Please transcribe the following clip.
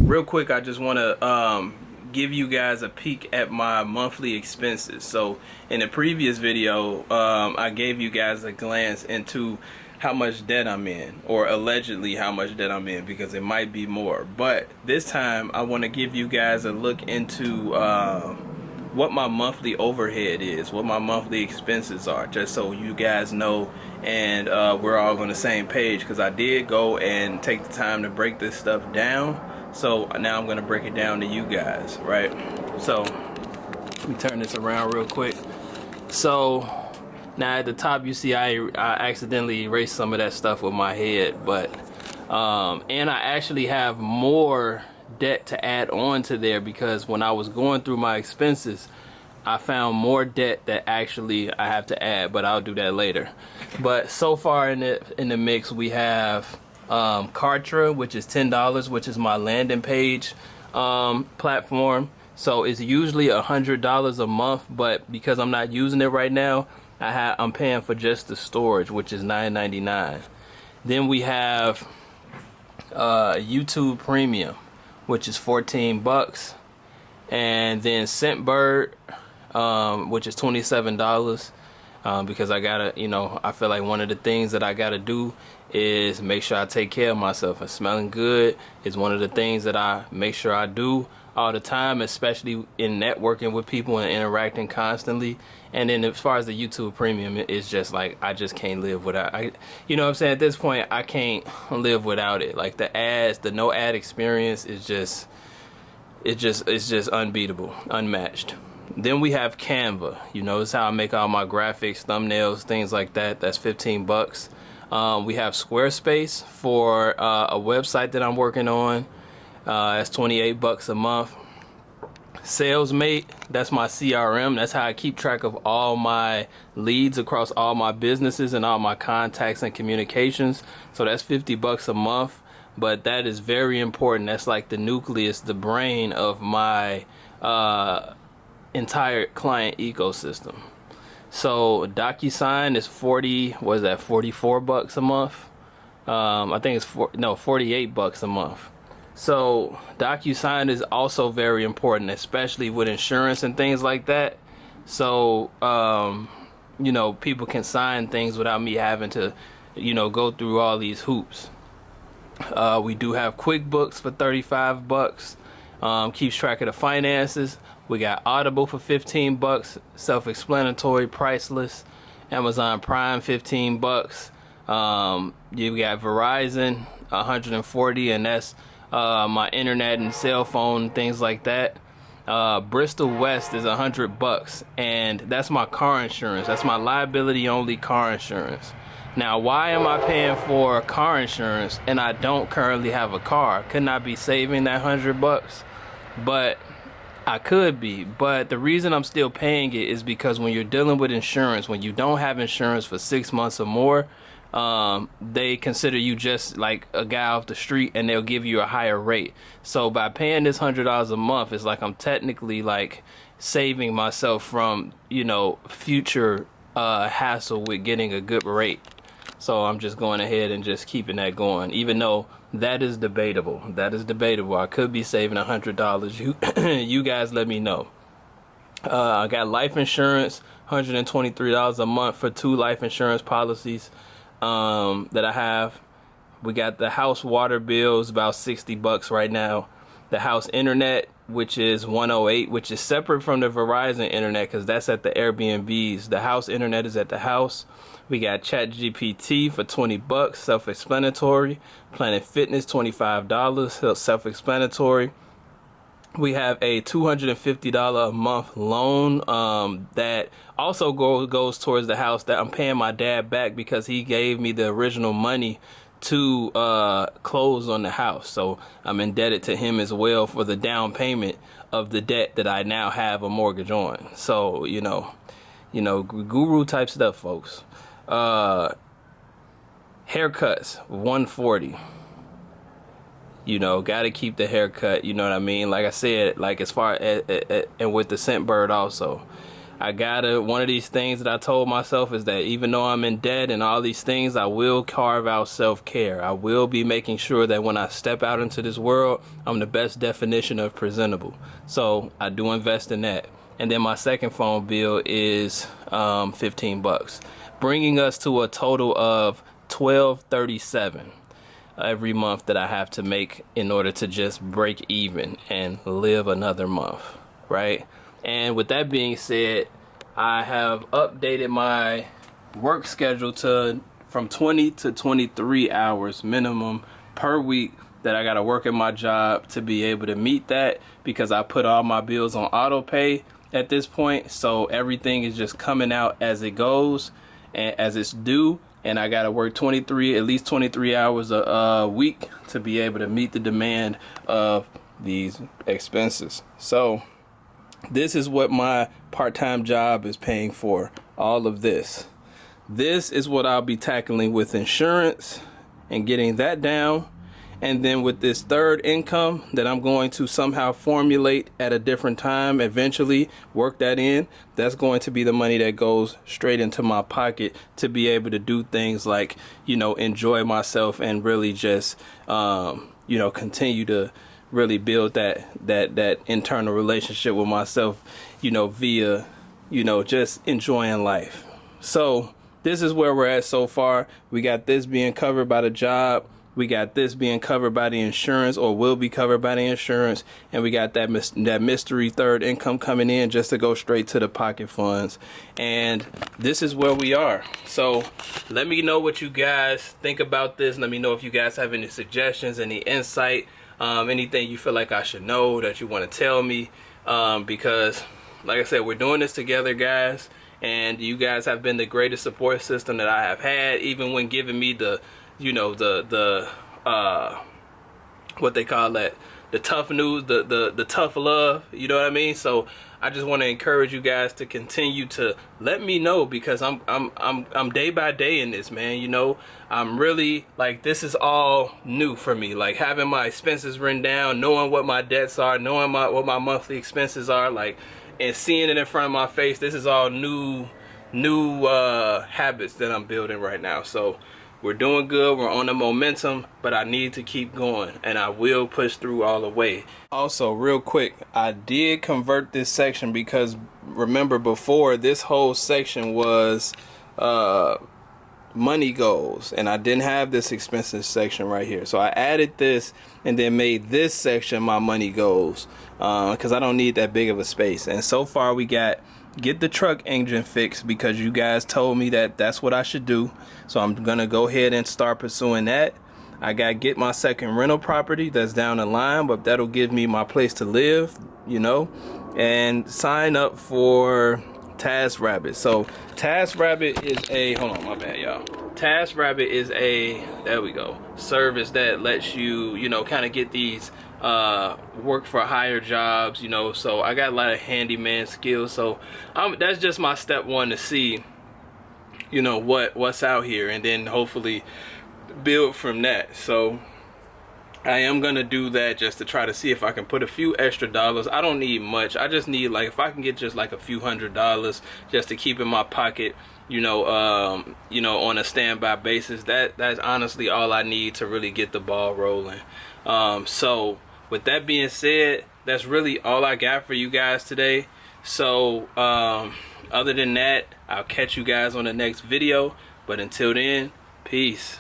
real quick, I just want to give you guys a peek at my monthly expenses. So in the previous video, I gave you guys a glance into how much debt I'm in, or allegedly how much debt I'm in, because it might be more. But this time I want to give you guys a look into what my monthly overhead is, what my monthly expenses are, just so you guys know, and we're all on the same page, because I did go and take the time to break this stuff down. So now I'm going to break it down to you guys, right? So let me turn this around real quick. So now at the top, you see I accidentally erased some of that stuff with my head, but and I actually have more debt to add on to there, because when I was going through my expenses, I found more debt that actually I have to add, but I'll do that later. But so far in the mix, we have Kartra, which is $10, which is my landing page platform. So it's usually $100 a month, but because I'm not using it right now, I'm paying for just the storage, which is $9.99. Then we have YouTube Premium, which is $14, and then Scentbird, which is $27. Because I gotta, I feel like one of the things that I gotta do is make sure I take care of myself, and smelling good is one of the things that I make sure I do all the time, especially in networking with people and interacting constantly. And then as far as the YouTube Premium, it's just like I just can't live without. You know what I'm saying? At this point, I can't live without it. Like the ads, the no ad experience is just, it's just unbeatable, unmatched. Then we have Canva. This is how I make all my graphics, thumbnails, things like that. That's $15. We have Squarespace for a website that I'm working on. That's $28 a month. SalesMate, that's my CRM. That's how I keep track of all my leads across all my businesses and all my contacts and communications. So that's $50 a month. But that is very important. That's like the nucleus, the brain of my entire client ecosystem. So DocuSign is $44 a month. I think it's $48 a month. So DocuSign is also very important, especially with insurance and things like that. So people can sign things without me having to go through all these hoops. We do have QuickBooks for $35. Keeps track of the finances. We got Audible for $15, self-explanatory, priceless. Amazon Prime, $15. You got Verizon, $140, and that's my internet and cell phone, things like that. Bristol West is $100, and that's my car insurance. That's my liability-only car insurance. Now, why am I paying for car insurance and I don't currently have a car? Couldn't I be saving that $100? But I could be, but the reason I'm still paying it is because when you're dealing with insurance, when you don't have insurance for 6 months or more, they consider you just like a guy off the street, and they'll give you a higher rate. So by paying this $100 a month, it's like I'm technically like saving myself from future hassle with getting a good rate. So I'm just going ahead and just keeping that going, even though that is debatable. That is debatable. I could be saving $100. You guys let me know. I got life insurance, $123 a month for 2 life insurance policies that I have. We got the house water bills, about $60 right now. The house internet, which is $108, which is separate from the Verizon internet, because that's at the Airbnbs. The house internet is at the house. We got ChatGPT for $20, self-explanatory. Planet Fitness, $25, self-explanatory. We have a $250 a month loan that also goes towards the house that I'm paying my dad back, because he gave me the original money to close on the house. So I'm indebted to him as well for the down payment of the debt that I now have a mortgage on. So guru type stuff, folks. Haircuts, $140. Gotta keep the haircut, you know what I mean? Like I said, like as far as and with the Scentbird also. one of these things that I told myself is that even though I'm in debt and all these things, I will carve out self-care. I will be making sure that when I step out into this world, I'm the best definition of presentable. So I do invest in that. And then my second phone bill is 15 bucks, bringing us to a total of $12.37 every month that I have to make in order to just break even and live another month, right? And with that being said, I have updated my work schedule to from 20 to 23 hours minimum per week that I gotta work at my job to be able to meet that, because I put all my bills on auto pay at this point. So everything is just coming out as it goes and as it's due. And I gotta work at least 23 hours a week to be able to meet the demand of these expenses. So this is what my part-time job is paying for, all of this. This is what I'll be tackling with insurance and getting that down. And then with this third income that I'm going to somehow formulate at a different time, eventually work that in, that's going to be the money that goes straight into my pocket to be able to do things like, you know, enjoy myself and really just, you know, continue to really build that internal relationship with myself, you know, via, you know, just enjoying life. So this is where we're at so far. We got this being covered by the job. We got this being covered by the insurance, or will be covered by the insurance, and we got that mystery third income coming in just to go straight to the pocket funds. And this is where we are. So let me know what you guys think about this. Let me know if you guys have any suggestions, any insight, anything you feel like I should know that you want to tell me, because like I said, we're doing this together, guys, and you guys have been the greatest support system that I have had, even when giving me the, you know, the what they call that, the tough news, the tough love, you know what I mean? So I just want to encourage you guys to continue to let me know, because I'm day by day in this, man. You know, I'm really, like, this is all new for me, like having my expenses written down, knowing what my debts are, knowing what my monthly expenses are, like, and seeing it in front of my face. This is all new habits that I'm building right now. So we're doing good, we're on the momentum, but I need to keep going, and I will push through all the way. Also, real quick, I did convert this section, because remember before, this whole section was money goals, and I didn't have this expenses section right here. So I added this and then made this section my money goals, because I don't need that big of a space. And so far we got get the truck engine fixed, because you guys told me that that's what I should do. So I'm gonna go ahead and start pursuing that. I gotta get my second rental property that's down the line, but that'll give me my place to live, you know, and sign up for TaskRabbit. So TaskRabbit is a, hold on, my bad, y'all. TaskRabbit is a, there we go, service that lets you, you know, kind of get these work for hire jobs, you know. So I got a lot of handyman skills, so that's just my step one to see, you know, what's out here, and then hopefully build from that. So I am gonna do that just to try to see if I can put a few extra dollars. I don't need much, I just need, like, if I can get just like a few $100s just to keep in my pocket, you know, on a standby basis, that's honestly all I need to really get the ball rolling. So with that being said, that's really all I got for you guys today. So other than that, I'll catch you guys on the next video, but until then, peace.